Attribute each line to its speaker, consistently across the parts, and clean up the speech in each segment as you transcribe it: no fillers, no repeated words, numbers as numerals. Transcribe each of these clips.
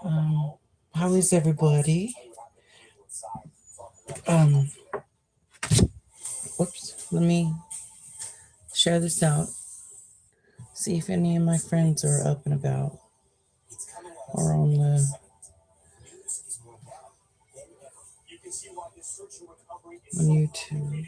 Speaker 1: Um, how is everybody? Um, Whoops. Let me share this out. See if any of my friends are up and about or on the on YouTube.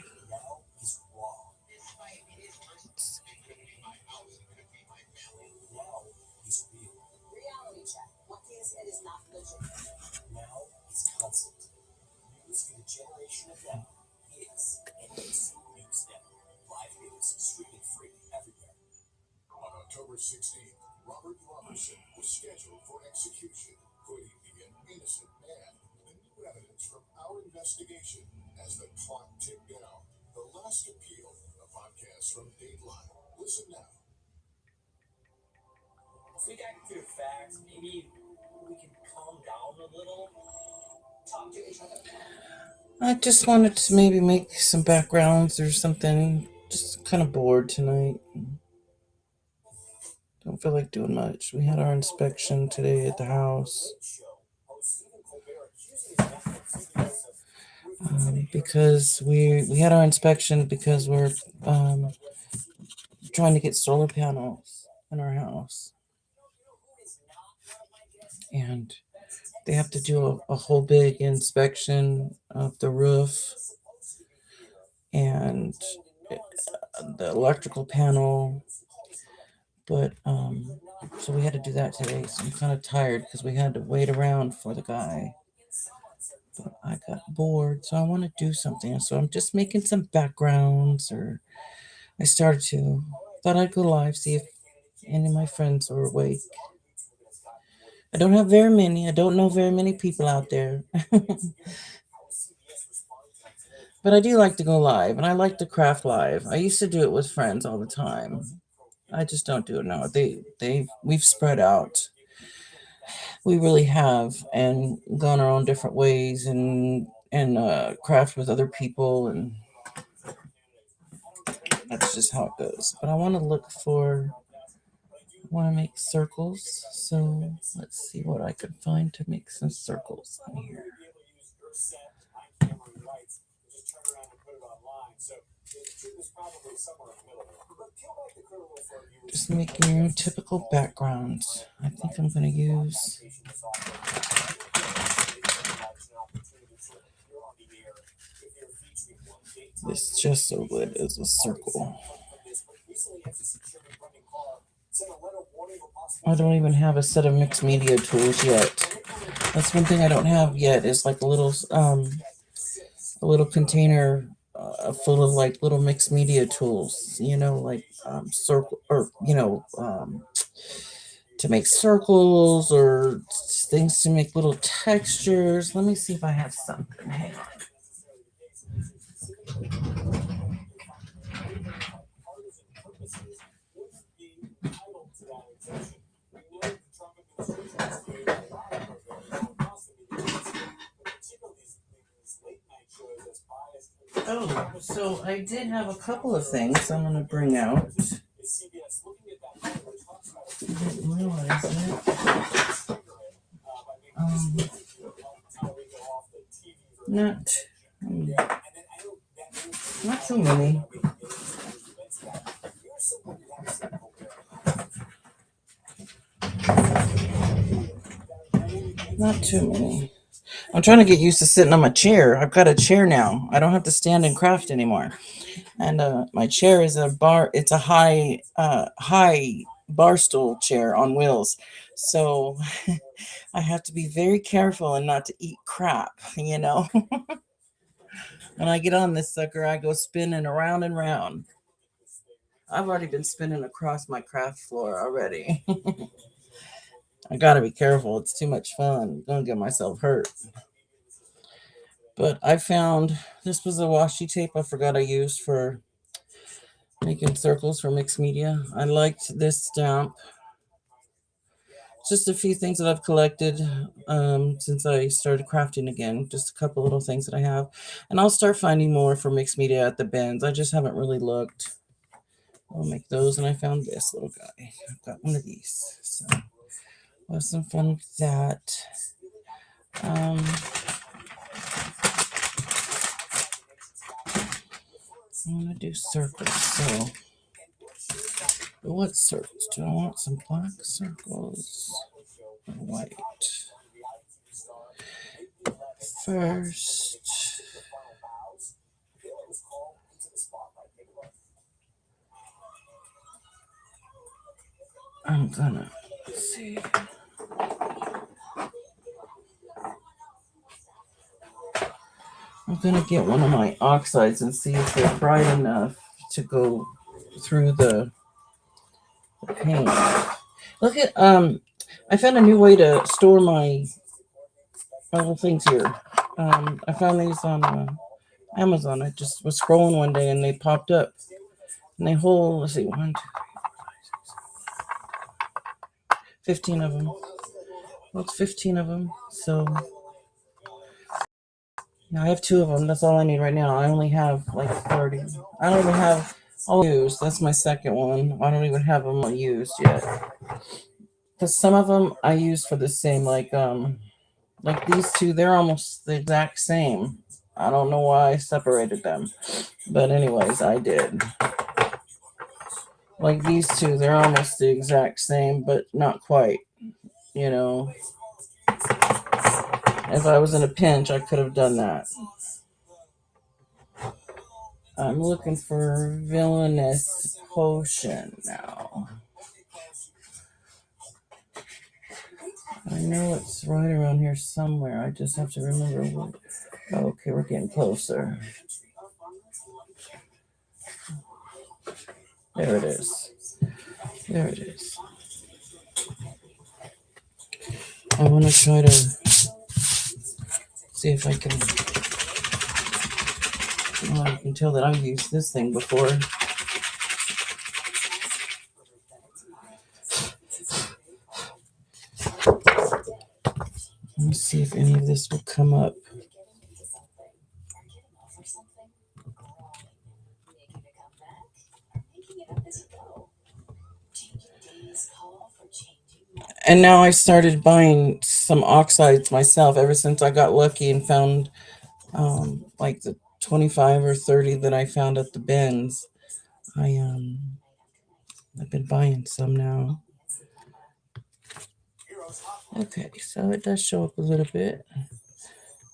Speaker 2: On October 16th, Robert Robertson was scheduled for execution, putting an innocent man. The new evidence from our investigation as the clock ticked down. The Last Appeal, a podcast from Dateline. Listen now.
Speaker 3: If we got through facts, maybe we can calm down a little. Talk to each other.
Speaker 1: I just wanted to maybe make some backgrounds or something. Just kind of bored tonight. Don't feel like doing much. We had our inspection today at the house. Because we had our inspection because we're trying to get solar panels in our house. And they have to do a whole big inspection of the roof and the electrical panel. But so we had to do that today. So I'm kind of tired because we had to wait around for the guy. But I got bored, so I want to do something. So I'm just making some backgrounds, or I started to. Thought I'd go live, see if any of my friends were awake. I don't have very many. I don't know very many people out there. But I do like to go live, and I like to craft live. I used to do it with friends all the time. I just don't do it now. We've spread out. We really have, and gone our own different ways, and craft with other people, and that's just how it goes. But I want to make circles. So let's see what I could find to make some circles in here. Just making your typical backgrounds. I think I'm going to use this gesso lid as a circle. I don't even have a set of mixed media tools yet. That's one thing I don't have yet, is like a little container full of like little mixed media tools, like circle, or to make circles, or things to make little textures. Let me see if I have something. Hang on. Oh, so I did have a couple of things I'm going to bring out. I didn't realize it. Not too many. Not too many. I'm trying to get used to sitting on my chair. I've got a chair now. I don't have to stand and craft anymore. And my chair is a bar. It's a high bar stool chair on wheels. So I have to be very careful and not to eat crap, When I get on this sucker, I go spinning around and round. I've already been spinning across my craft floor already. I gotta be careful. It's too much fun. I'm gonna get myself hurt. But I found this was a washi tape I forgot I used for making circles for mixed media. I liked this stamp. Just a few things that I've collected since I started crafting again. Just a couple little things that I have. And I'll start finding more for mixed media at the bins. I just haven't really looked. I'll make those. And I found this little guy. I've got one of these. So Was some fun with that. I'm gonna do circles. So, what circles do I want? Some black circles, or white. First, I'm gonna see. I'm gonna get one of my oxides and see if they're bright enough to go through the paint. Look at I found a new way to store my little things here. I found these on Amazon. I just was scrolling one day and they popped up. And they hold, let's see, 1, 2, 3, 4, 5, 6, 7, 15 of them. Well, it's 15 of them. So yeah, I have 2 of them. That's all I need right now. I only have like 30. I don't even have all used. That's my second one. I don't even have them all used yet. Because some of them I use for the same, like these 2, they're almost the exact same. I don't know why I separated them. But anyways, I did. Like these 2, they're almost the exact same, but not quite. You know, if I was in a pinch, I could have done that. I'm looking for Villainous Potion now. I know it's right around here somewhere. I just have to remember what. Okay, we're getting closer. There it is. There it is. I want to try to see if I can. Well, I can tell that I've used this thing before. Let me see if any of this will come up. And now I started buying some oxides myself ever since I got lucky and found like the 25 or 30 that I found at the bins. I've been buying some now. Okay, so it does show up a little bit.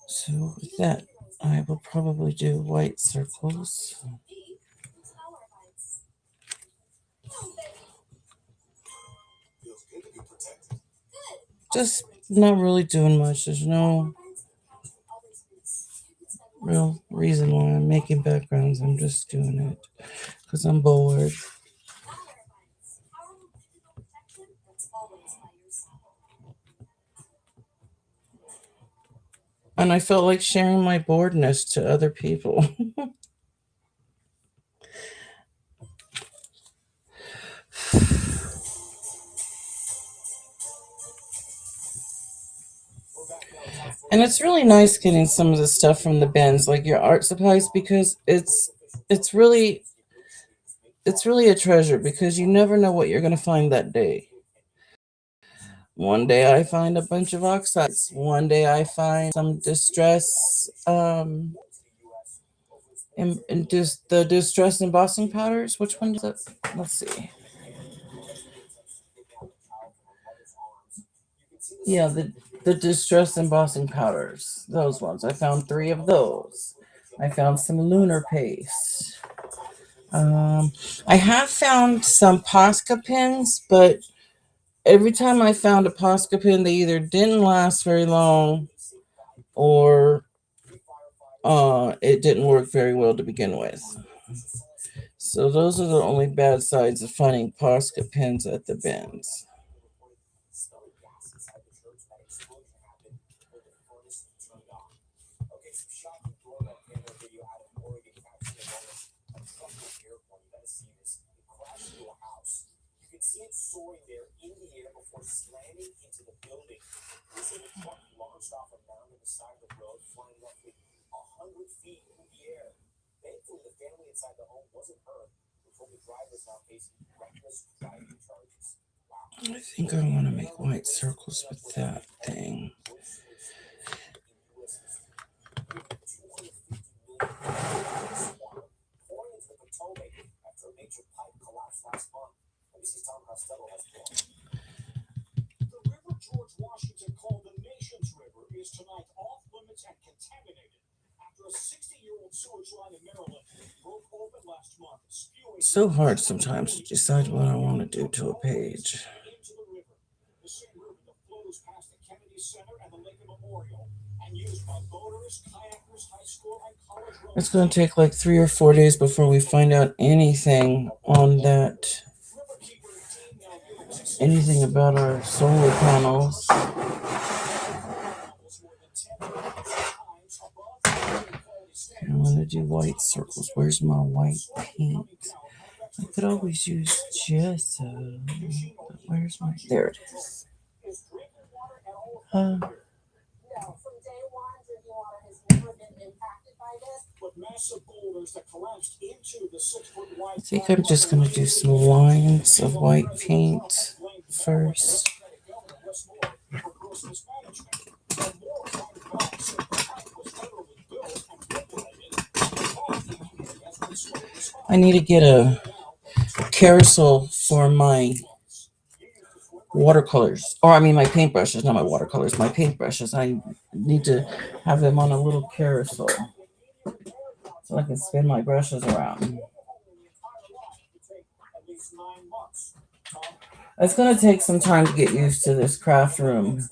Speaker 1: So with that, I will probably do white circles. Just not really doing much. There's no real reason why I'm making backgrounds. I'm just doing it because I'm bored. And I felt like sharing my boredness to other people. And it's really nice getting some of the stuff from the bins, like your art supplies, because it's really a treasure because you never know what you're going to find that day. One day I find a bunch of oxides. One day I find some distress, and just the distress embossing powders. Which one is it? Let's see. Yeah, the distress embossing powders. Those ones. I found 3 of those. I found some lunar paste. I have found some Posca pins, but every time I found a Posca pin, they either didn't last very long or it didn't work very well to begin with. So those are the only bad sides of finding Posca pins at the bins.
Speaker 3: See it soaring there in the air before slamming into the building. This is a truck launched off a mound on the side of the road, flying roughly 100 feet in the air. Thankfully, the family inside the home wasn't hurt, which the driver is now facing reckless driving charges.
Speaker 1: I think I want to make white circles with that thing.
Speaker 3: The river George Washington called the nation's river is tonight off limits and contaminated after a 60-year-old sewage line in Maryland broke open last month, spewing
Speaker 1: It's so hard sometimes to decide what I want to do to a page.
Speaker 3: into the river. The same river that flows past the Kennedy Center and the Lincoln Memorial and used by boaters, kayakers, high school, and college road.
Speaker 1: It's going to take like 3 or 4 days before we find out anything on that. Anything about our solar panels. I want to do white circles. Where's my white paint? I could always use gesso. But where's my... There it is.
Speaker 4: No, from day one, drinking water has never been impacted by this.
Speaker 3: But massive boulders that collapsed into the 6-foot wide.
Speaker 1: I think I'm just going to do some lines of white paint first. I need to get a carousel for my watercolors, or I mean my paintbrushes, not my watercolors, my paintbrushes. I need to have them on a little carousel so I can spin my brushes around. It's going to take some time to get used to this craft room.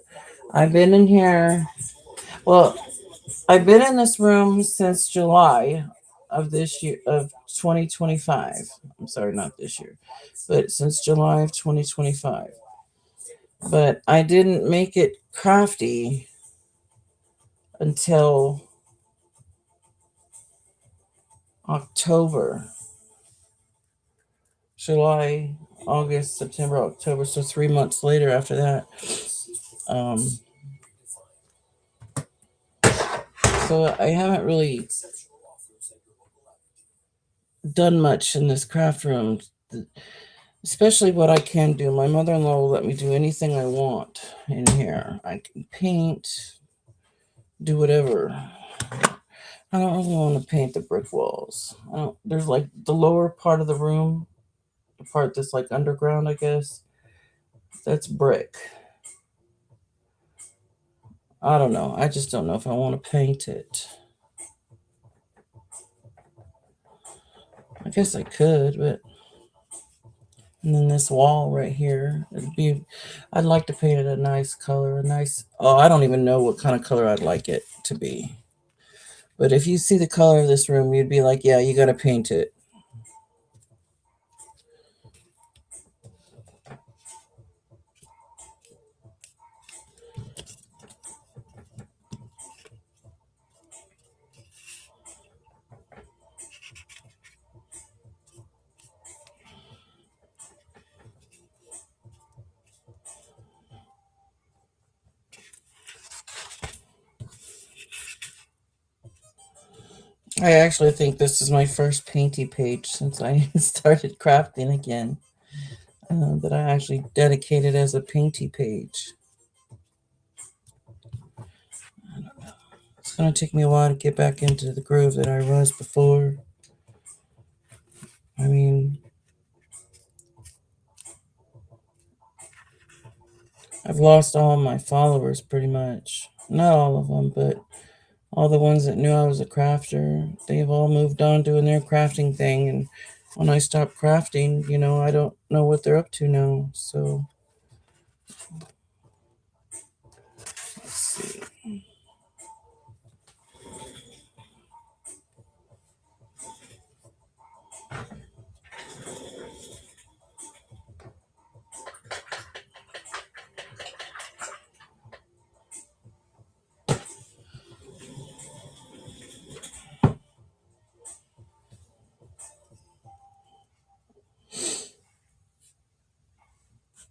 Speaker 1: I've been in here, well, I've been in this room since July of this year, of 2025. I'm sorry, not this year, but since July of 2025. But I didn't make it crafty until October. July, August, September, October. So 3 months later after that. So I haven't really done much in this craft room, especially what I can do. My mother-in-law will let me do anything I want in here. I can paint, do whatever. I don't really want to paint the brick walls. There's like the lower part of the room, the part that's like underground, I guess. That's brick. I don't know. I just don't know if I want to paint it. I guess I could, but... And then this wall right here, I'd like to paint it a nice color, I don't even know what kind of color I'd like it to be. But if you see the color of this room, you'd be like, yeah, you got to paint it. I actually think this is my first painty page since I started crafting again. That I actually dedicated as a painty page. I don't know. It's going to take me a while to get back into the groove that I was before. I mean, I've lost all my followers pretty much. Not all of them, but all the ones that knew I was a crafter, they've all moved on doing their crafting thing. And when I stopped crafting, I don't know what they're up to now. So, let's see.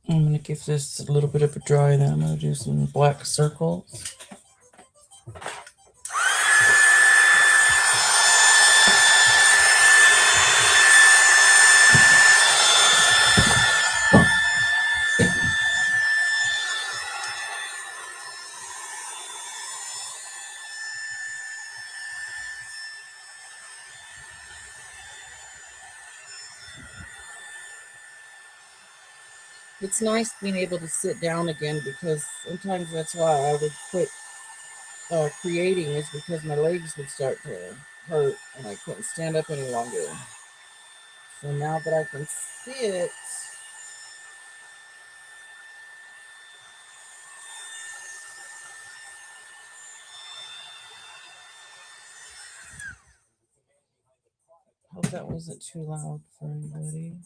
Speaker 1: I'm going to give this a little bit of a dry, then I'm going to do some black circles. It's nice being able to sit down again because sometimes that's why I would quit creating is because my legs would start to hurt and I couldn't stand up any longer. So now that I can sit, hope that wasn't too loud for anybody.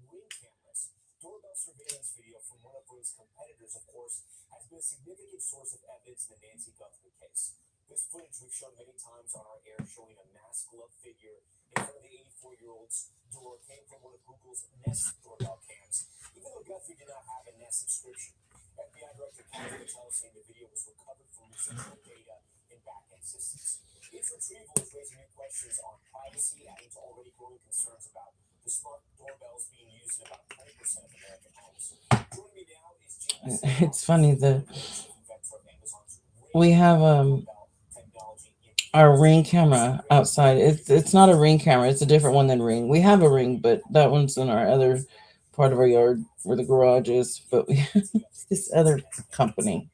Speaker 3: Ring cameras. Doorbell surveillance video from one of Ring's competitors, of course, has been a significant source of evidence in the Nancy Guthrie case. This footage we've shown many times on our air showing a masked gloved figure in front of the 84-year-old's door came from one of Google's Nest doorbell cams, even though Guthrie did not have a Nest subscription. FBI Director Kathy Patel saying the video was recovered from residual data in back-end systems. Its retrieval is raising new questions on privacy, adding to already growing concerns about the smart doorbells being used in about 20% of American homes. Joining me now is James.
Speaker 1: It's funny we have our Ring camera outside. It's not a Ring camera. It's a different one than Ring. We have a Ring, but that one's in our other part of our yard where the garage is. But we have this other company.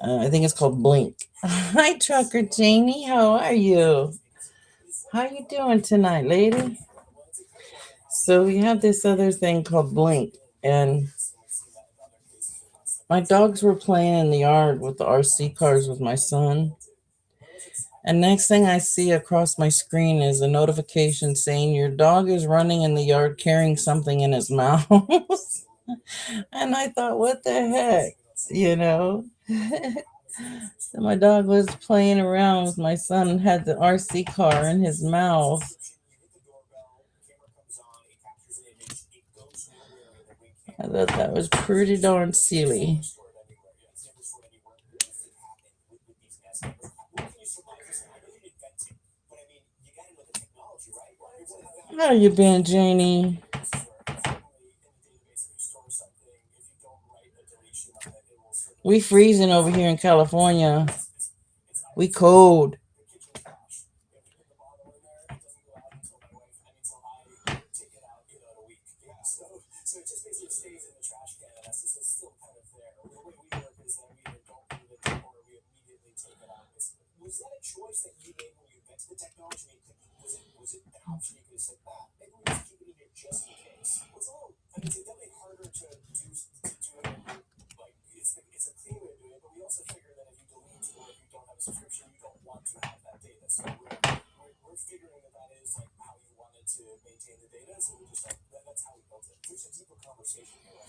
Speaker 1: I think it's called Blink. Hi, Trucker Janie. How are you? How you doing tonight, lady? So we have this other thing called Blink, and my dogs were playing in the yard with the RC cars with my son. And next thing I see across my screen is a notification saying your dog is running in the yard carrying something in his mouth. And I thought, what the heck? You know? So my dog was playing around with my son and had the RC car in his mouth. I thought that was pretty darn silly. How you been, Janie? We freezing over here in California. We cold.
Speaker 3: Was that a choice that you made when you invented the technology? Was it an option you could have said, maybe we just keep it in here just in case? It's definitely harder to do it. Like it's a clean way of doing it, but we also figure that if you delete or if you don't have a subscription, you don't want to have that data. So we're figuring that is like how you wanted to maintain the data. So we just that's how we built it. There's a deeper conversation here.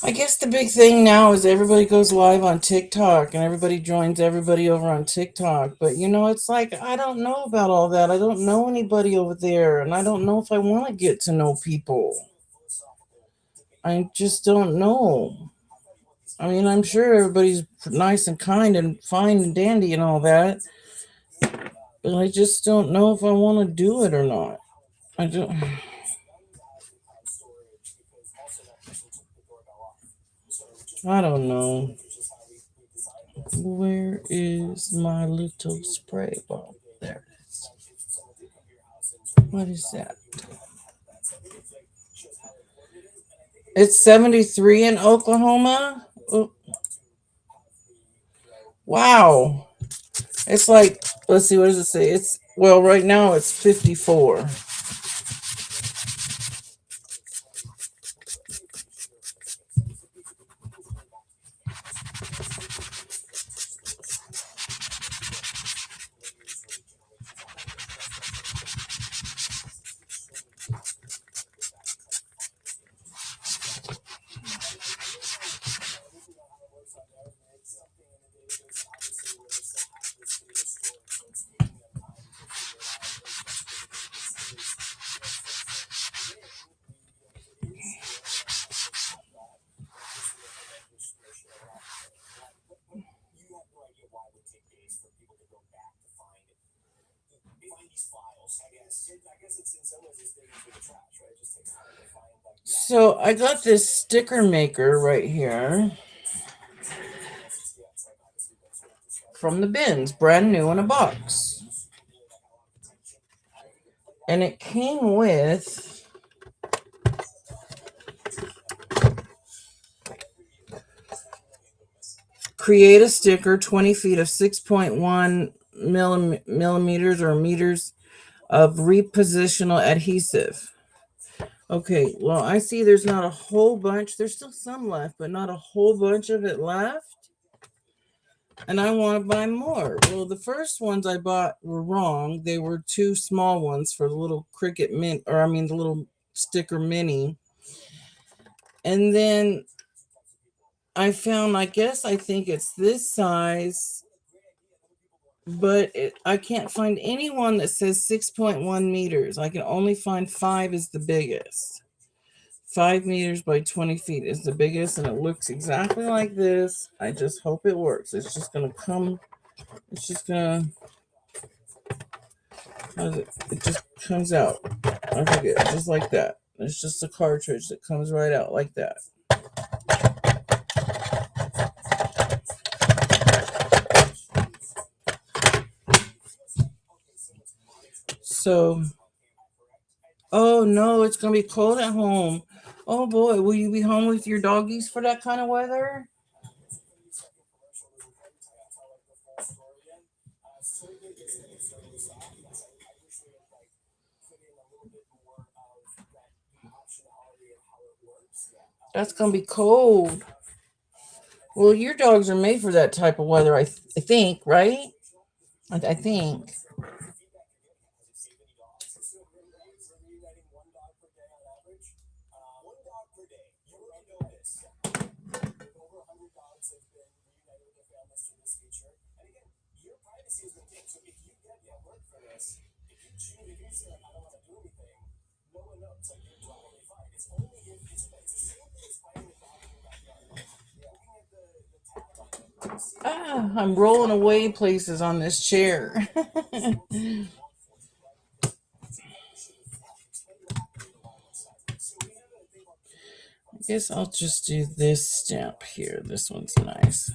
Speaker 1: I guess the big thing now is everybody goes live on TikTok and everybody joins everybody over on TikTok. But it's like I don't know about all that. I don't know anybody over there, and I don't know if I want to get to know people. I just don't know. I mean, I'm sure everybody's nice and kind and fine and dandy and all that, but I just don't know if I want to do it or not. I don't. I don't know. Where is my little spray bottle? There it is. What is that? It's 73 in Oklahoma. Oh. Wow. It's like, let's see, what does it say? Right now it's 54. So I got this sticker maker right here from the bins, brand new in a box. And it came with create a sticker 20 feet of 6.1 millimeters or meters of repositional adhesive. Okay, well, I see there's not a whole bunch. There's still some left, but not a whole bunch of it left. And I want to buy more. Well, the first ones I bought were wrong. They were too small ones for the little Cricut Mint, or I mean the little sticker mini. And then I found, I think it's this size, but I can't find anyone that says 6.1 meters. I can only find 5 is the biggest. 5 meters by 20 feet is the biggest, and it looks exactly like this. I just hope it works. It's just going to come. It's just going to, it just comes out. I forget, just like that. It's just a cartridge that comes right out like that. So, oh no, it's going to be cold at home. Oh boy, will you be home with your doggies for that kind of weather? That's going to be cold. Well, your dogs are made for that type of weather, I think, right? I think. I'm rolling away places on this chair. I guess I'll just do this stamp here. This one's nice.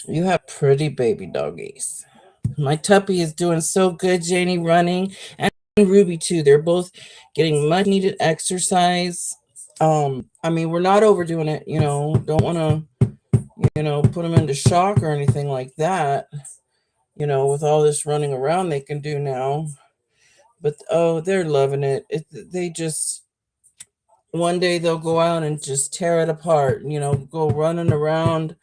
Speaker 1: You have pretty baby doggies. My Tuppy is doing so good, Janie, running, and Ruby too. They're both getting much needed exercise. I mean, we're not overdoing it, don't want to, put them into shock or anything like that, with all this running around they can do now. But oh, they're loving it. They just, one day they'll go out and just tear it apart, go running around.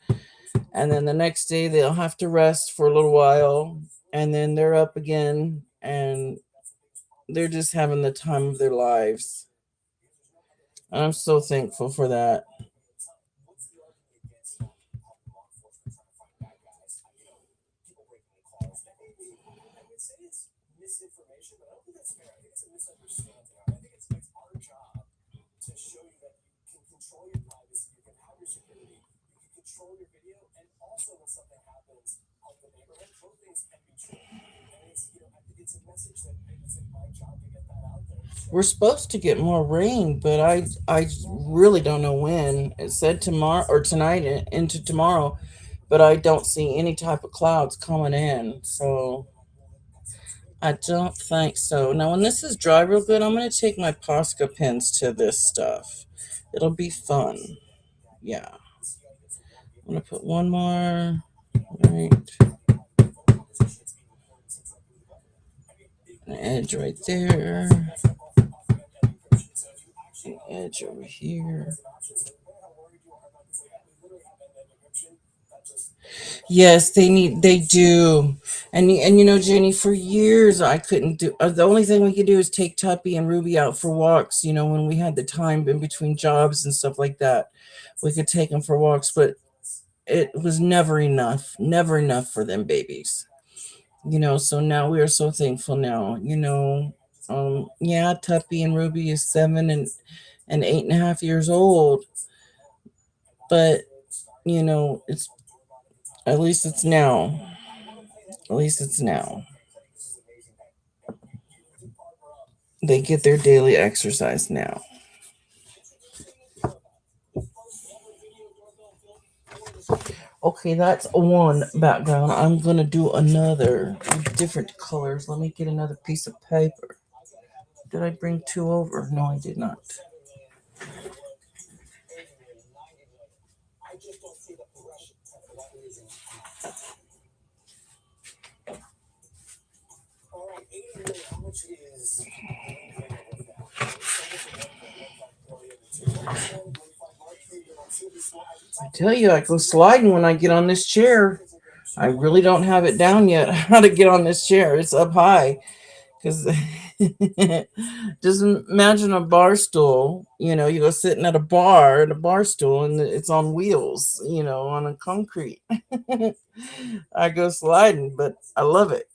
Speaker 1: And then the next day they'll have to rest for a little while. And then they're up again. And they're just having the time of their lives. And I'm so thankful for that. We're supposed to get more rain, but I really don't know when. It said tomorrow or tonight into tomorrow, but I don't see any type of clouds coming in. So I don't think so. Now, when this is dry real good, I'm going to take my Posca pins to this stuff. It'll be fun. Yeah. I'm going to put one more. Right. An edge right there. An edge over here. Yes, they do. And Jenny, for years I couldn't do, the only thing we could do is take Tuppy and Ruby out for walks, when we had the time in between jobs and stuff like that. We could take them for walks, but it was never enough for them babies. So now we are so thankful now, yeah, Tuppy and Ruby is 7 and 8.5 years old, but it's at least it's now. At least it's now. they get their daily exercise now. Okay, that's one background. I'm gonna do another with different colors. Let me get another piece of paper. Did I bring two over? No, I did not.
Speaker 3: I just don't see the progression for that reason. All right, 80 million. How much is
Speaker 1: I tell you, I go sliding when I get on this chair. I really don't have it down yet how to get on this chair. It's up high because just imagine a bar stool. You know, you go sitting at a bar at a bar stool and it's on wheels, you know, on a concrete. I go sliding, but I love it.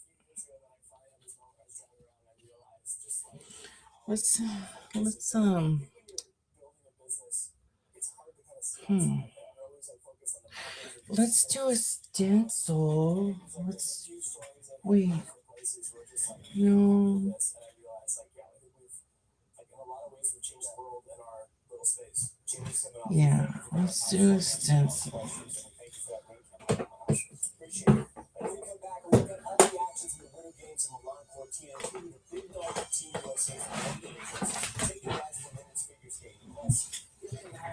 Speaker 1: Let's hmm. Let's do a stencil. Let's wait. No. Yeah, let's do a stencil.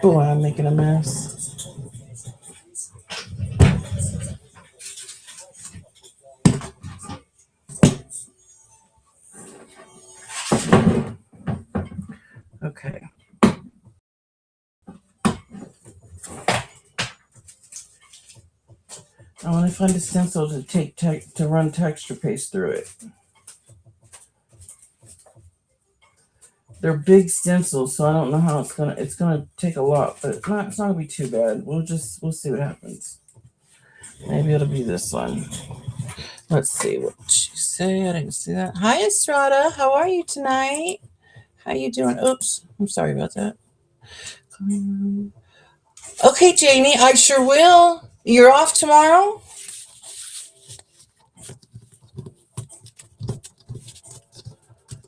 Speaker 1: Boy, I'm making a mess. Okay. I want to find a stencil to run texture paste through it. They're big stencils, so I don't know how it's gonna take a lot, but it's not gonna be too bad. We'll see what happens. Maybe it'll be this one. Let's see what she say. I didn't see that. Hi Estrada, how are you tonight? How you doing? Oops, I'm sorry about that. Okay, Janie, I sure will. You're off tomorrow?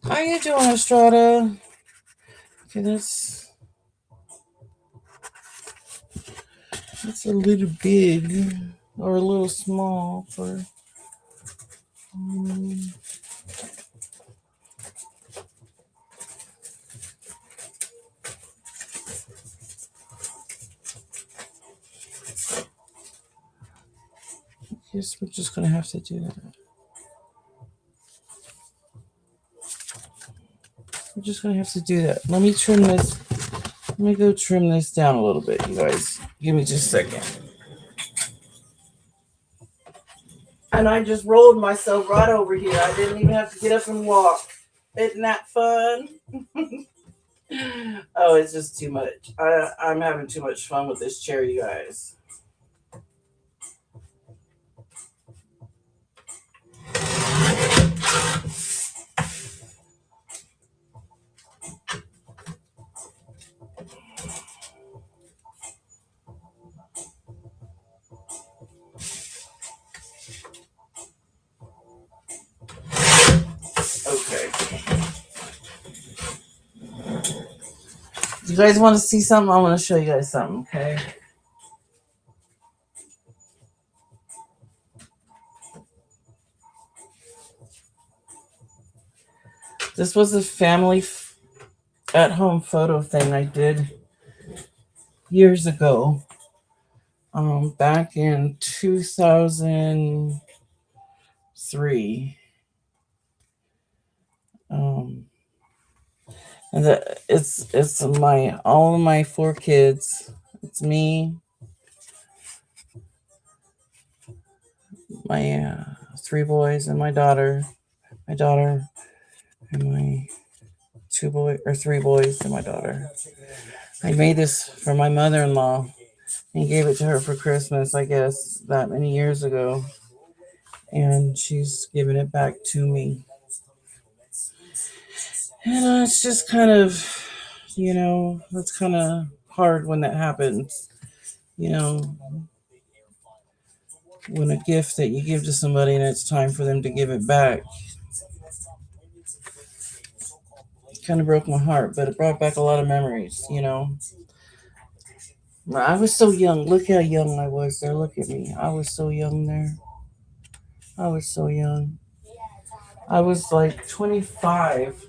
Speaker 1: How you doing, Estrada? Okay, that's a little big or a little small for. I guess we're just gonna have to do that. We're just gonna have to do that. Let me trim this. Let me go trim this down a little bit, you guys. Give me just a second. And I just rolled myself right over here. I didn't even have to get up and walk. Isn't that fun? Oh, it's just too much. I'm having too much fun with this chair, you guys. Okay. You guys want to see something? I want to show you guys something, okay? This was a family at-home photo thing I did years ago. Back in 2003. And it's my all of my 4 kids. It's me, my 3 boys, and my daughter, and my 3 boys, and my daughter. I made this for my mother-in-law and gave it to her for Christmas, I guess, that many years ago. And she's giving it back to me. And it's just kind of, it's kind of hard when that happens. When a gift that you give to somebody and it's time for them to give it back. kind of broke my heart, but it brought back a lot of memories, you know. I was so young. Look how young I was there. Look at me. I was so young there. I was so young. I was like 25.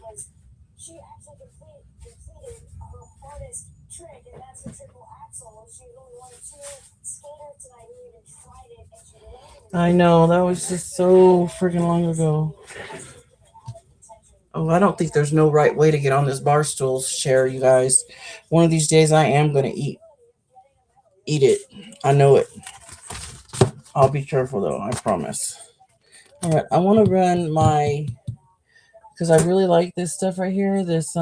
Speaker 4: She actually completed her hardest trick, and that's the triple axel. She only wanted two skaters tonight who even tried it, and she landed
Speaker 1: I know, that was just so freaking long ago. Oh, I don't think there's no right way to get on this bar stool chair, you guys. One of these days I am gonna eat it. I know it. I'll be careful though, I promise. Alright, I wanna run my, because I really like this stuff right here. This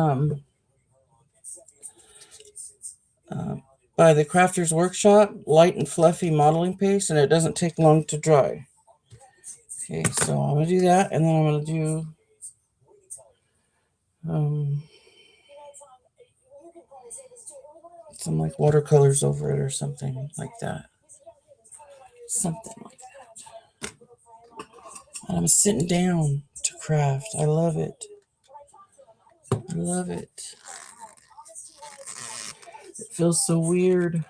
Speaker 1: by the Crafters Workshop, light and fluffy modeling paste, and it doesn't take long to dry. Okay, so I'm gonna do that, and then I'm gonna do some like watercolors over it or something like that. Something like that. And I'm sitting down to craft. I love it. I love it. It feels so weird.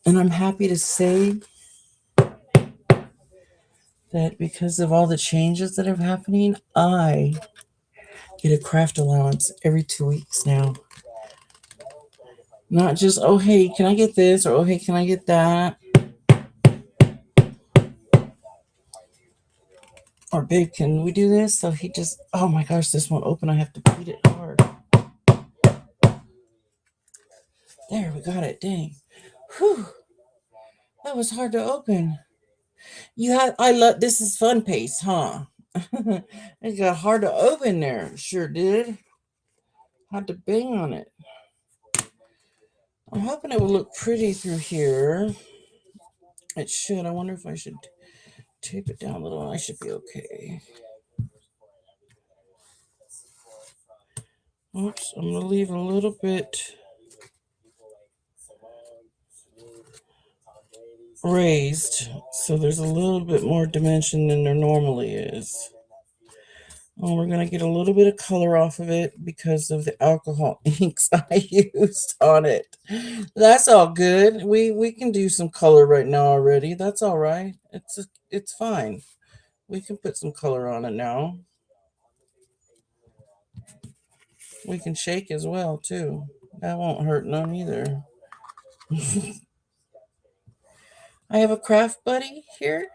Speaker 1: And I'm happy to say that because of all the changes that are happening, I get a craft allowance every 2 weeks now. Not just, oh, hey, can I get this? Or, oh, hey, can I get that? Or, babe, can we do this? So he just, oh my gosh, this won't open. I have to beat it hard. There, we got it. Dang. Whew. That was hard to open. I love, this is fun paste, huh? It got hard to open there. Sure did. Had to bang on it. I'm hoping it will look pretty through here. It should. I wonder if I should tape it down a little. I should be okay. Oops, I'm going to leave a little bit raised, so there's a little bit more dimension than there normally is. And we're going to get a little bit of color off of it because of the alcohol inks I used on it. That's all good. We can do some color right now already. That's all right. It's fine. We can put some color on it now. We can shake as well too. That won't hurt none either. I have a craft buddy here.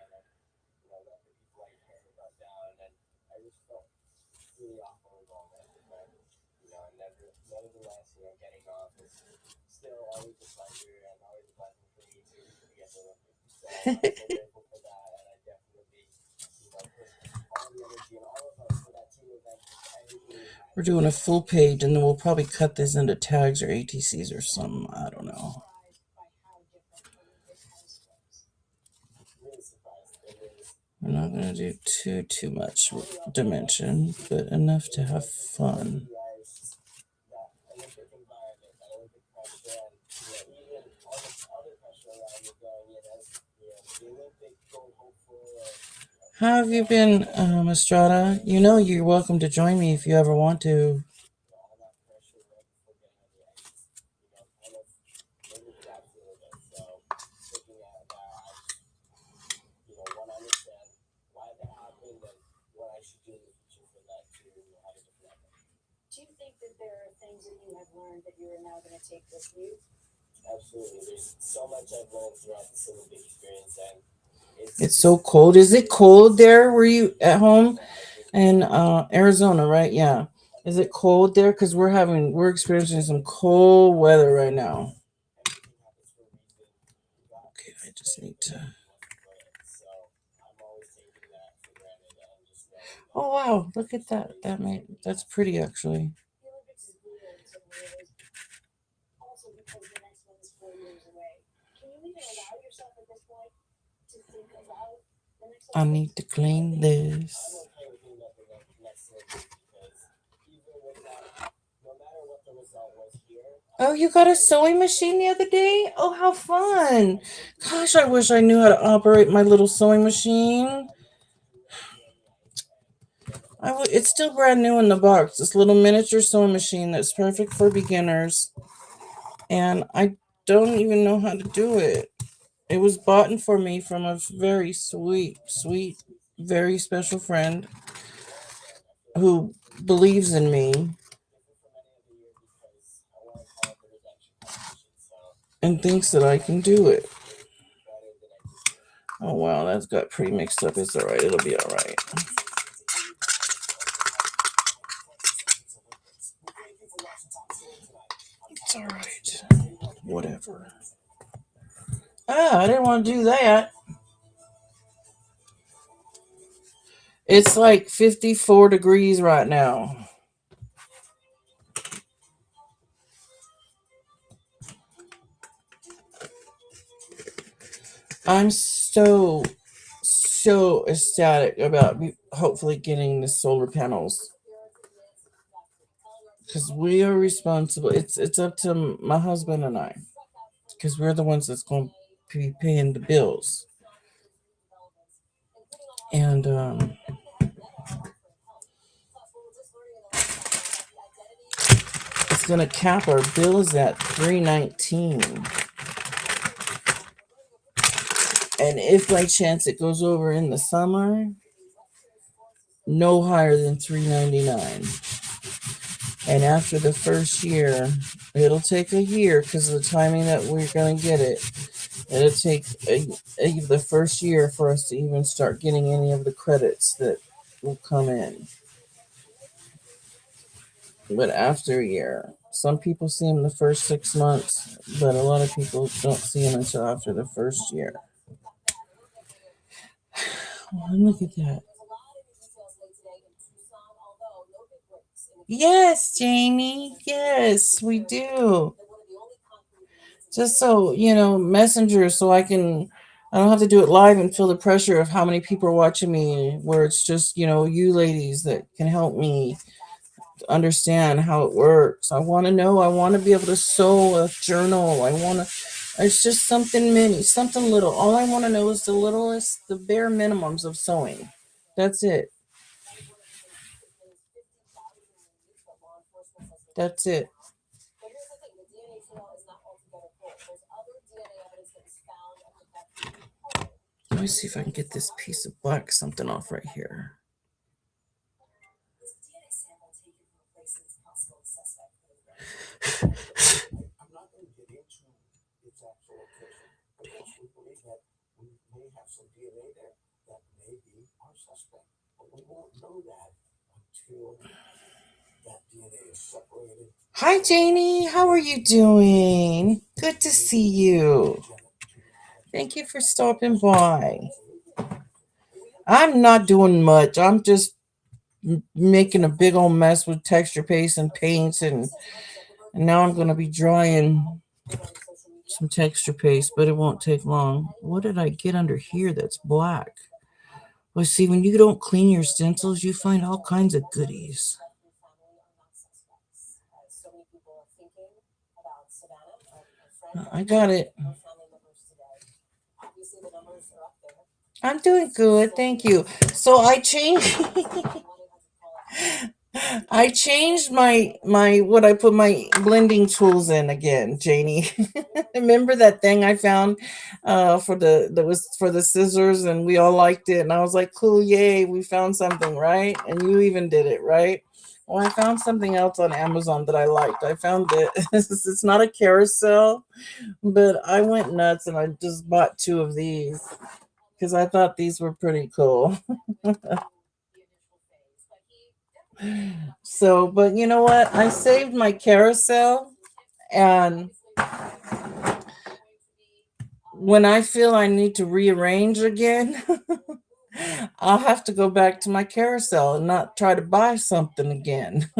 Speaker 1: We're doing a full page, and then we'll probably cut this into tags or ATCs or something. I don't know. We're not going to do too much dimension, but enough to have fun. How have you been, Estrada? You know you're welcome to join me if you ever want to.
Speaker 4: Do you think that there are things that you have learned that you are now going to take with you?
Speaker 3: Absolutely. There's so much I've learned throughout the Cinematic experience, and
Speaker 1: it's so cold. Is it cold there? Were you at home in Arizona, right? Yeah. Is it cold there? Because we're experiencing some cold weather right now. Okay, I just need to. Oh wow! Look at that. That's pretty actually. I need to clean this. Oh, you got a sewing machine the other day? Oh, how fun. Gosh, I wish I knew how to operate my little sewing machine. It's still brand new in the box. This little miniature sewing machine that's perfect for beginners, and I don't even know how to do it. It was bought for me from a very sweet, very special friend who believes in me and thinks that I can do it. Oh wow, that's got pretty mixed up. It's alright. It'll be alright. It's alright. Whatever. Ah, I didn't want to do that. It's like 54 degrees right now. I'm so ecstatic about hopefully getting the solar panels because we are responsible. It's up to my husband and I because we're the ones that's going to be paying the bills, and it's going to cap our bills at $319. And if by chance it goes over in the summer, no higher than $399. And after the first year, it'll take a year because of the timing that we're going to get it. It'll take the first year for us to even start getting any of the credits that will come in. But after a year, some people see them the first 6 months, but a lot of people don't see them until after the first year. Oh, look at that. Yes, Jamie. Yes, we do. Just so, Messenger, so I don't have to do it live and feel the pressure of how many people are watching me, where it's just, you ladies that can help me understand how it works. I want to know. I want to be able to sew a journal. It's just something mini, something little. All I want to know is the littlest, the bare minimums of sewing. That's it. That's it. Let me see if I can get this piece of black something off right here.
Speaker 3: I'm not going to get into its actual location, but yes, we believe that we may have some DNA there that may be our suspect. But we won't know that until that DNA is separated.
Speaker 1: Hi, Janie. How are you doing? Good to see you. Thank you for stopping by. I'm not doing much. I'm just making a big old mess with texture paste and paints, and now I'm going to be drying some texture paste, but it won't take long. What did I get under here that's black? Well, see, when you don't clean your stencils, you find all kinds of goodies. I got it. I'm doing good, thank you. So I changed my what I put my blending tools in again, Janie. Remember that thing I found that was for the scissors, and we all liked it, and I was like, cool, yay, we found something, right? And you even did it, right? Well, I found something else on Amazon that I liked. I found it. It's not a carousel, but I went nuts and I just bought 2 of these because I thought these were pretty cool. So, but you know what? I saved my carousel, and when I feel I need to rearrange again, I'll have to go back to my carousel and not try to buy something again.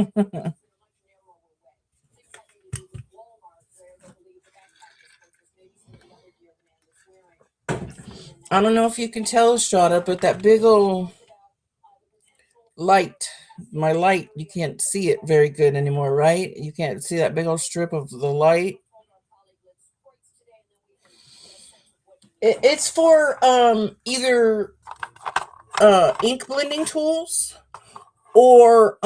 Speaker 1: I don't know if you can tell, Strata, but that big old light, my light, you can't see it very good anymore, right? You can't see that big old strip of the light. It's for either ink blending tools or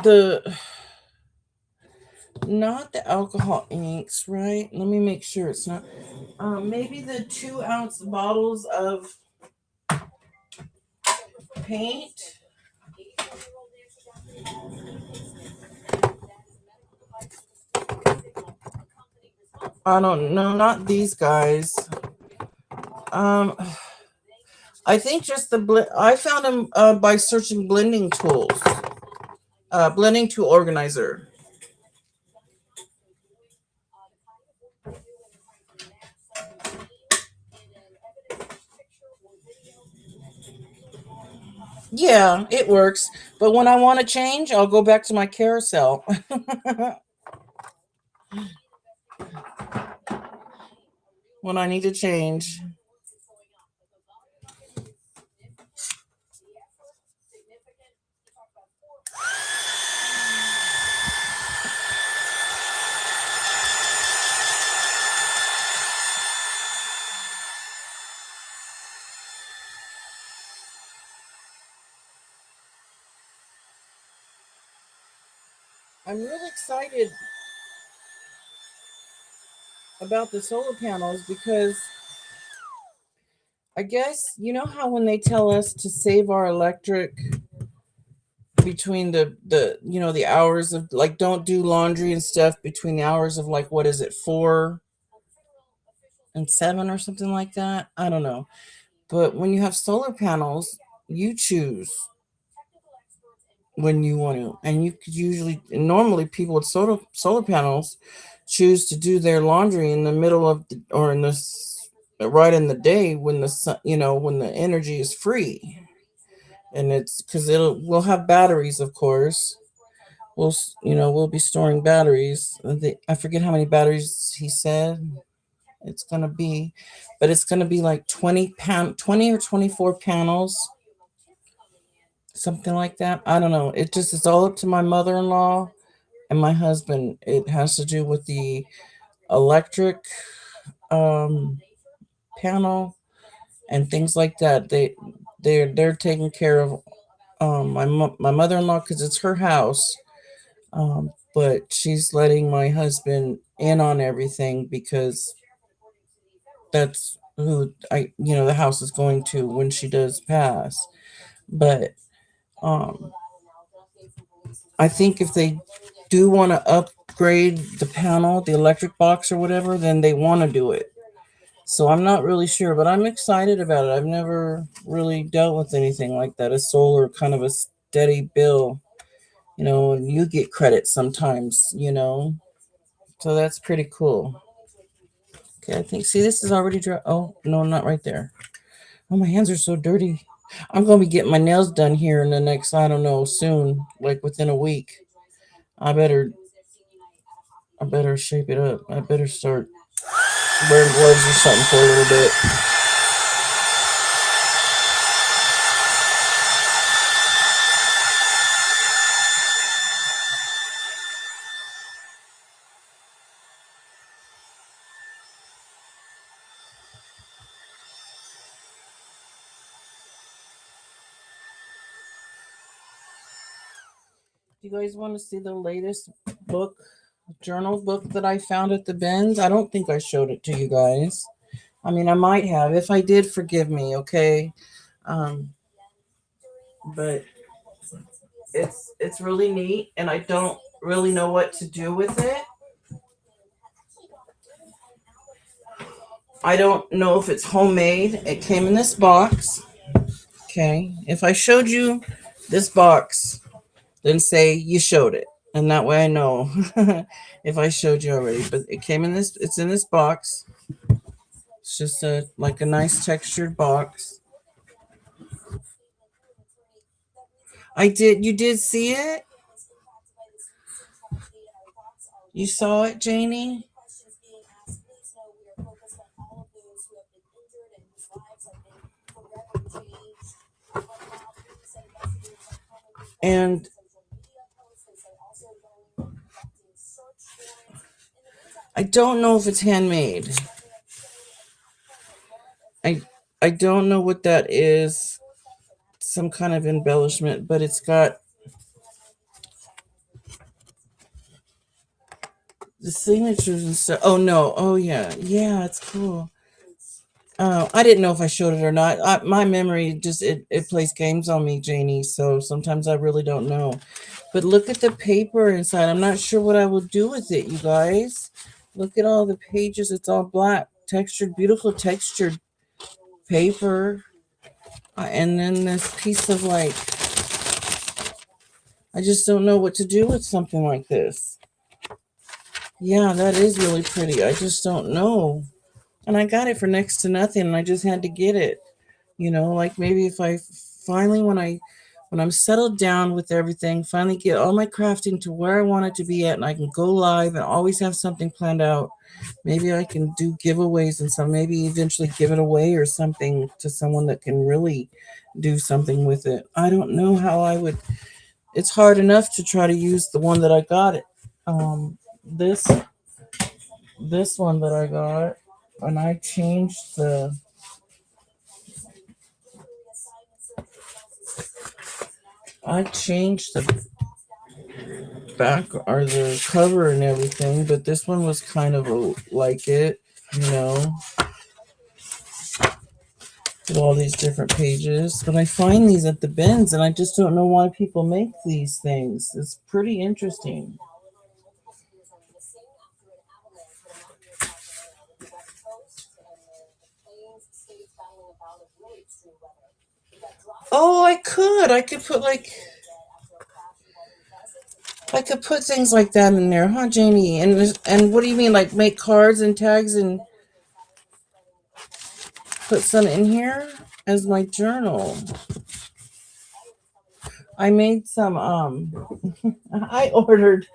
Speaker 1: the not the alcohol inks, right? Let me make sure it's not. Maybe the 2-ounce bottles of paint. I don't know, not these guys. Um, I think just I found them by searching blending tools. Blending tool organizer. Yeah, it works. But when I want to change, I'll go back to my carousel. When I need to change. I'm really excited about the solar panels because I guess you know how when they tell us to save our electric between the the hours of like don't do laundry and stuff between the hours of like what is it 4 and 7 or something like that. I don't know. But when you have solar panels, you choose when you want to, and you could usually normally people with solar panels choose to do their laundry in the middle of or in this right in the day when the sun, when the energy is free, and it's because we'll have batteries, of course. We'll be storing batteries. I forget how many batteries he said it's gonna be, but it's gonna be like 20 or 24 panels, something like that. I don't know. It's all up to my mother-in-law and my husband. It has to do with the electric um, panel and things like that. They're taking care of my mother-in-law because it's her house. But she's letting my husband in on everything because that's who the house is going to when she does pass. But um, I think if they do want to upgrade the panel, the electric box or whatever, then they want to do it. So I'm not really sure, but I'm excited about it. I've never really dealt with anything like that. A solar kind of a steady bill, and you get credit sometimes. So that's pretty cool. Okay, I think, see, this is already dry. Oh, no, not right there. Oh, my hands are so dirty. I'm going to be getting my nails done here in the next, I don't know, soon, like within a week. I better shape it up. I better start wearing gloves or something for a little bit. Do you guys want to see the latest journal book that I found at the bins? I don't think I showed it to you guys. I mean, I might have. If I did, forgive me, okay? Um, but it's really neat, and I don't really know what to do with it. I don't know if it's homemade. It came in this box. Okay. If I showed you this box, then say you showed it. And that way I know if I showed you already. But it's in this box. It's just like a nice textured box. You did see it? You saw it, Janie? And I don't know if it's handmade. I don't know what that is. Some kind of embellishment, but it's got the signatures and stuff. Oh no. Oh yeah. Yeah, it's cool. I didn't know if I showed it or not. My memory just it plays games on me, Janie. So sometimes I really don't know. But look at the paper inside. I'm not sure what I will do with it, you guys. Look at all the pages. It's all black, textured, beautiful textured paper. And then this piece of like, I just don't know what to do with something like this. Yeah, that is really pretty. I just don't know. And I got it for next to nothing, and I just had to get it. Like maybe if I finally, when I'm settled down with everything, finally get all my crafting to where I want it to be at, and I can go live and always have something planned out. Maybe I can do giveaways and some, maybe eventually give it away or something to someone that can really do something with it. I don't know how I would. It's hard enough to try to use the one that I got it. This one that I got, and I changed the back or the cover and everything, but this one was kind of like it, you know, with all these different pages. But I find these at the bins, and I just don't know why people make these things. It's pretty interesting. Oh, I could put like I could put things like that in there, huh, Jamie? And what do you mean, like make cards and tags and put some in here as my journal? I made some. I ordered.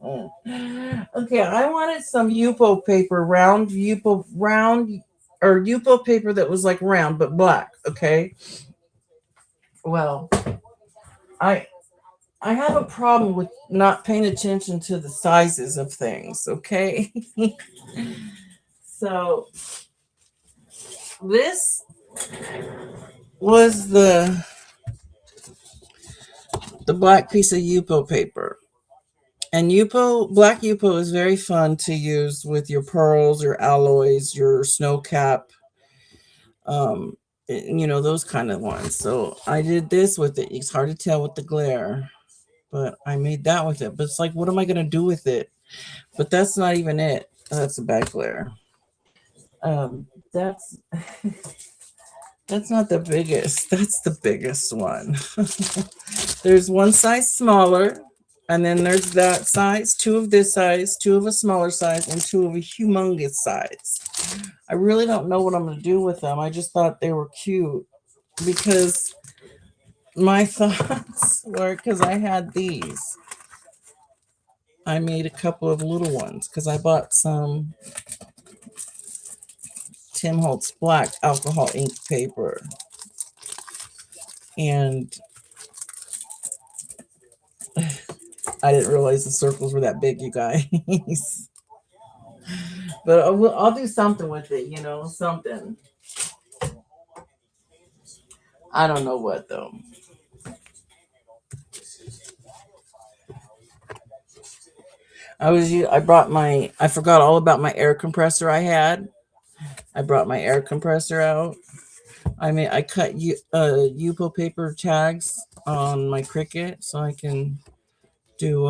Speaker 1: Okay, I wanted some Yupo paper, round, or Yupo paper that was like round but black. Okay. Well, I I have a problem with not paying attention to the sizes of things. Okay. So this was the black piece of Yupo paper. And black Yupo is very fun to use with your pearls, your alloys, your snow cap, um, those kind of ones. So I did this with it. It's hard to tell with the glare, but I made that with it. But it's like, what am I going to do with it? But that's not even it. That's a bad glare. That's that's not the biggest. That's the biggest one. There's one size smaller, and then there's that size, two of this size, two of a smaller size, and two of a humongous size. I really don't know what I'm going to do with them. I just thought they were cute because my thoughts were, because I had these. I made a couple of little ones because I bought some Tim Holtz black alcohol ink paper. And I didn't realize the circles were that big, you guys. But I'll do something with it, something. I don't know what though. I forgot all about my air compressor I had. I brought my air compressor out. I cut Yupo paper tags on my Cricut so I can do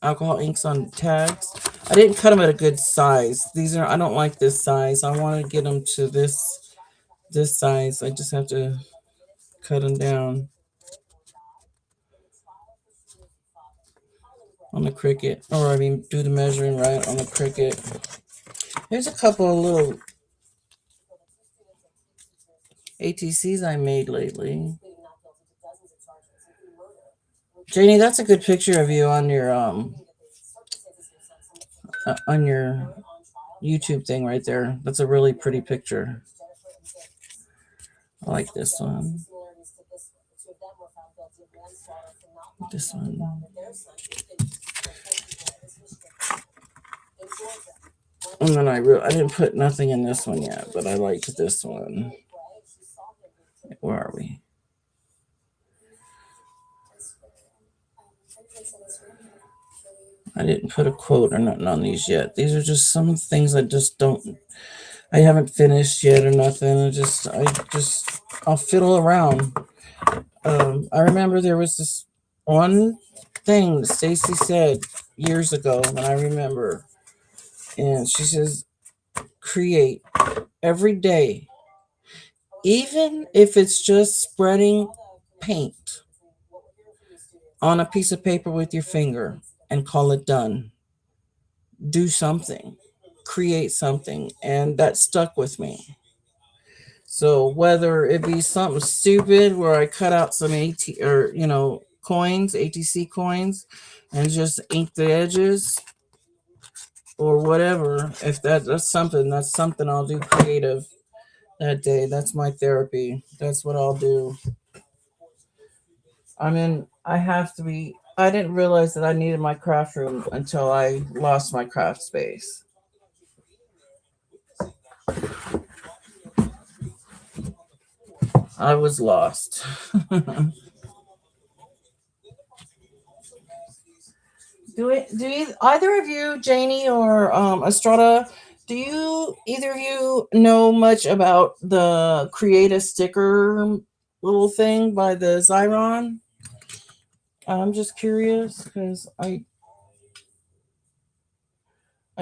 Speaker 1: alcohol inks on tags. I didn't cut them at a good size. I don't like this size. I want to get them to this size. I just have to cut them down on the Cricut, or I mean, do the measuring right on the Cricut. Here's a couple of little ATCs I made lately. Janie, that's a good picture of you on your YouTube thing right there. That's a really pretty picture. I like this one. This one. And then I didn't put nothing in this one yet, but I liked this one. Where are we? I didn't put a quote or nothing on these yet. These are just some things I haven't finished yet or nothing. I'll fiddle around. I remember there was this one thing that Stacy said years ago, and I remember, and she says, create every day, even if it's just spreading paint on a piece of paper with your finger and call it done. Do something, create something, and that stuck with me. So whether it be something stupid where I cut out some coins, ATC coins, and just ink the edges, or whatever, if that's something I'll do creative that day. That's my therapy. That's what I'll do. I didn't realize that I needed my craft room until I lost my craft space. I was lost. Either of you, Janie or Estrada, do you either of you know much about the create a sticker little thing by the Xyron? I'm just curious because I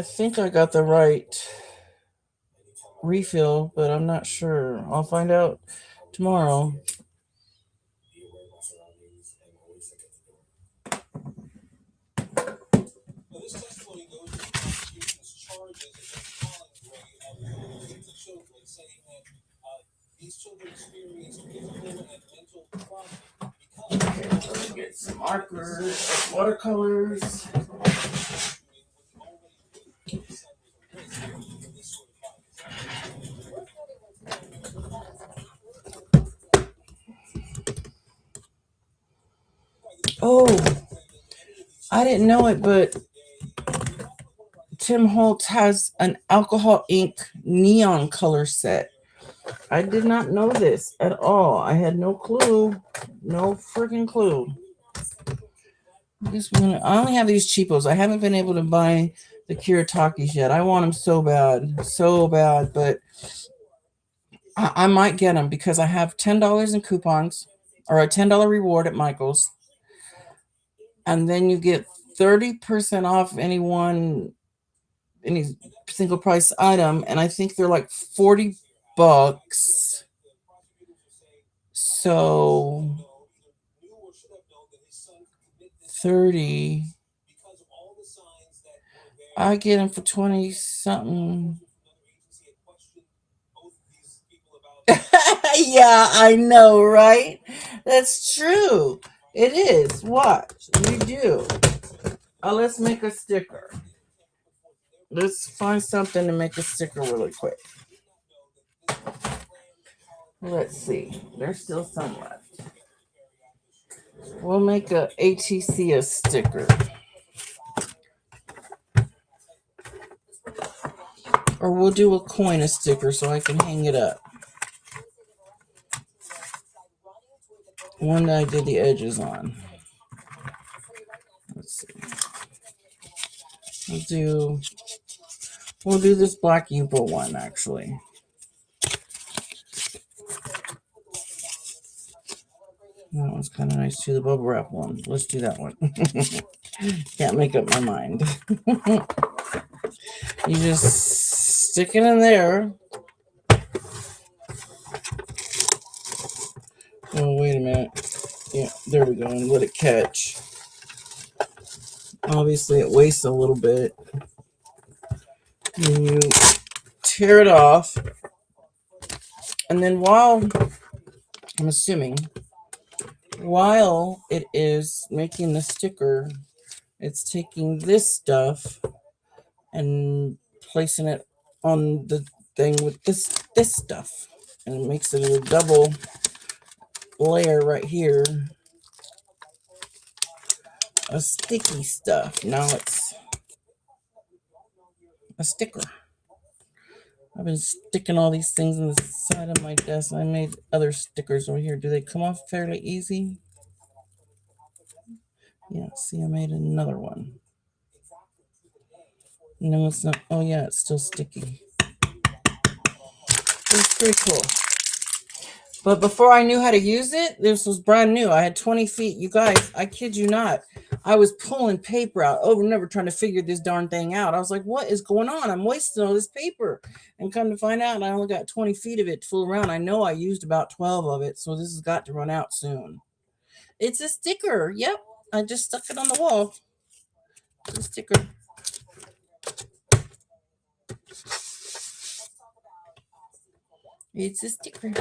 Speaker 1: think I got the right refill, but I'm not sure. I'll find out tomorrow.
Speaker 3: This testimony goes to the prosecution's charges against Colin Gray of the children, saying that these children experienced physical and mental trauma because
Speaker 1: Let's get some markers, watercolors. Oh, I didn't know it, but Tim Holtz has an alcohol ink neon color set. I did not know this at all. I had no clue. No freaking clue. I only have these cheapos. I haven't been able to buy the Kiritakis yet. I want them so bad, but I might get them because I have $10 in coupons or a $10 reward at Michael's. And then you get 30% off any single price item. And I think they're like $40. So 30. I get them for 20 something. Yeah, I know, right? That's true. It is. What we do. Let's make a sticker. Let's find something to make a sticker really quick. Let's see. There's still some left. We'll make a ATC sticker. Or we'll do a coin sticker so I can hang it up. One that I did the edges on. Let's see. We'll do this black Yupo one actually. That one's kind of nice too. The bubble wrap one. Let's do that one. Can't make up my mind. You just stick it in there. Oh, wait a minute. Yeah, there we go. And let it catch. Obviously, it wastes a little bit. And you tear it off. And then while it is making the sticker, it's taking this stuff and placing it on the thing with this stuff. And it makes it a double layer right here. A sticky stuff. Now it's a sticker. I've been sticking all these things on the side of my desk. I made other stickers over here. Do they come off fairly easy? Yeah, see, I made another one. No, it's not. Oh, yeah, it's still sticky. It's pretty cool. But before I knew how to use it, this was brand new. I had 20 feet. You guys, I kid you not. I was pulling paper out over and over trying to figure this darn thing out. I was like, what is going on? I'm wasting all this paper. And come to find out, I only got 20 feet of it to fool around. I know I used about 12 of it, so this has got to run out soon. It's a sticker. Yep. I just stuck it on the wall. It's a sticker. It's a sticker.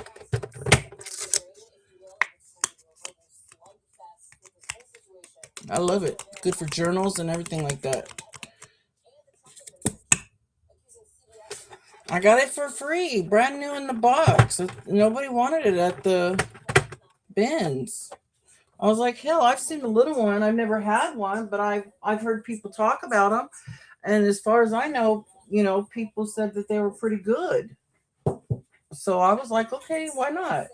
Speaker 1: I love it. Good for journals and everything like that. I got it for free, brand new in the box. Nobody wanted it at the bins. I was like, hell, I've seen the little one. I've never had one, but I've heard people talk about them, and as far as I know, people said that they were pretty good. So I was like, okay, why not?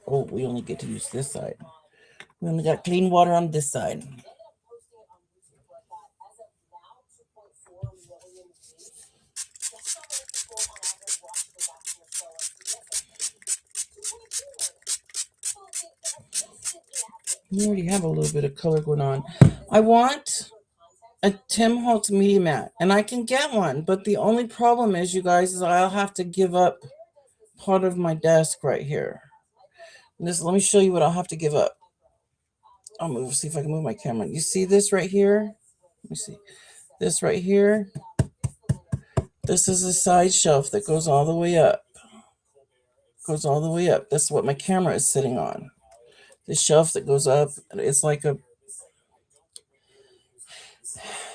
Speaker 1: Oh, we only get to use this side. We only got clean water on this side. You already have a little bit of color going on. I want a Tim Holtz Media Mat, and I can get one, but the only problem is, you guys, is I'll have to give up part of my desk right here. Let me show you what I'll have to give up. I'll see if I can move my camera. You see this right here? Let me see. This right here. This is a side shelf that goes all the way up. Goes all the way up. That's what my camera is sitting on. The shelf that goes up, it's like it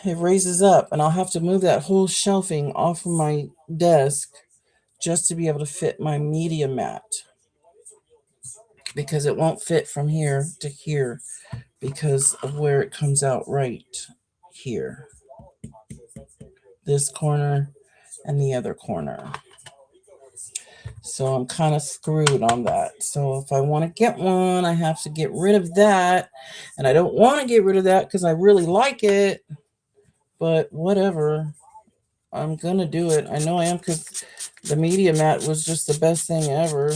Speaker 1: raises up, and I'll have to move that whole shelving off of my desk just to be able to fit my media mat, because it won't fit from here to here because of where it comes out right here. This corner and the other corner. So I'm kind of screwed on that. So if I want to get one, I have to get rid of that. And I don't want to get rid of that because I really like it. But whatever. I'm going to do it. I know I am, because the media mat was just the best thing ever.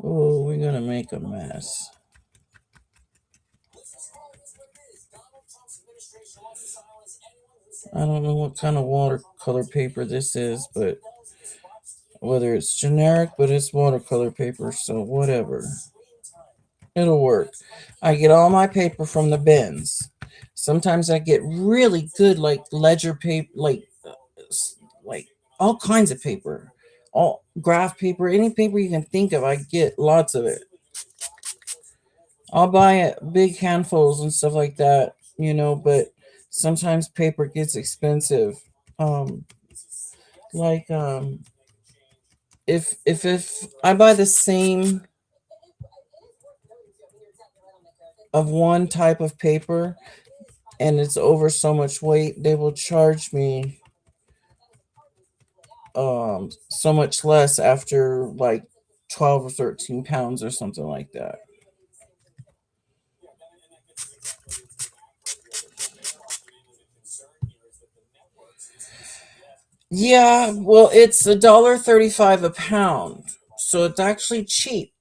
Speaker 1: Oh, we're going to make a mess. I don't know what kind of watercolor paper this is, but whether it's generic, but it's watercolor paper, so whatever. It'll work. I get all my paper from the bins. Sometimes I get really good, like ledger paper, like all kinds of paper, all graph paper, any paper you can think of. I get lots of it. I'll buy big handfuls and stuff like that, but sometimes paper gets expensive. If I buy the same of one type of paper and it's over so much weight, they will charge me so much less after like 12 or 13 pounds or something like that. Yeah, well, it's $1.35 a pound, so it's actually cheap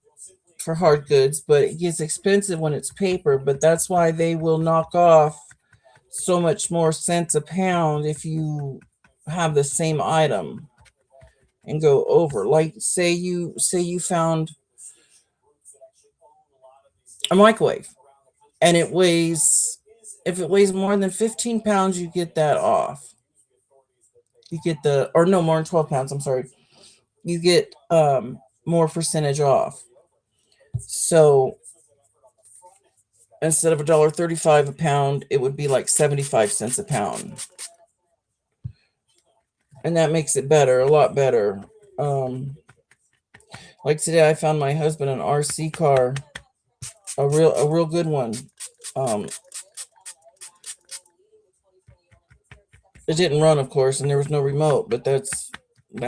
Speaker 1: for hard goods, but it gets expensive when it's paper. But that's why they will knock off so much more cents a pound if you have the same item and go over. Like say you found a microwave, and if it weighs more than 15 pounds, you get that off. You get more than 12 pounds. I'm sorry. You get more percentage off. So instead of $1.35 a pound, it would be like 75 cents a pound. And that makes it better, a lot better. Like today I found my husband an RC car, a real good one. It didn't run, of course, and there was no remote, but that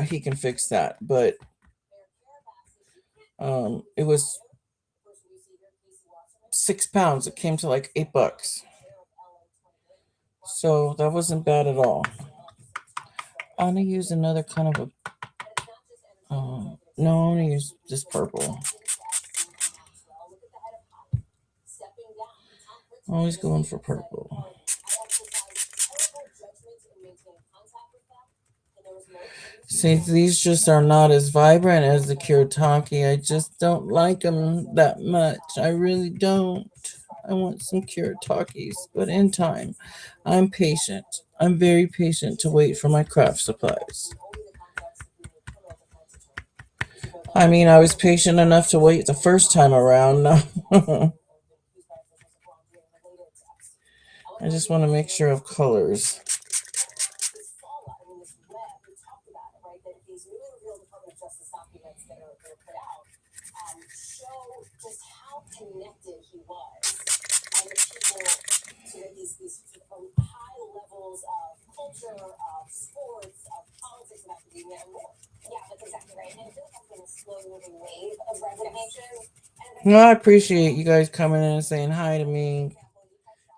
Speaker 1: he can fix that. But it was 6 pounds. It came to like $8. So that wasn't bad at all. I'm gonna use another kind of a no, I'm gonna use this purple. Always going for purple. See, these just are not as vibrant as the Kuretake. I just don't like them that much. I really don't. I want some Kuretakes, but in time. I'm patient. I'm very patient to wait for my craft supplies. I mean, I was patient enough to wait the first time around. I just want to make sure of colors. Well, I appreciate you guys coming in and saying hi to me.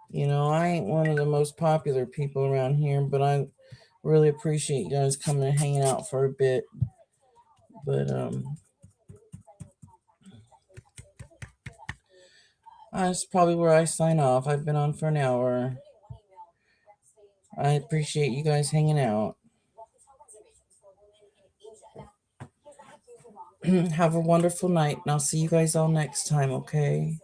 Speaker 1: You know, I ain't one of the most popular people around here, but I really appreciate you guys coming and hanging out for a bit. But that's probably where I sign off. I've been on for an hour. I appreciate you guys hanging out. Have a wonderful night, and I'll see you guys all next time, okay?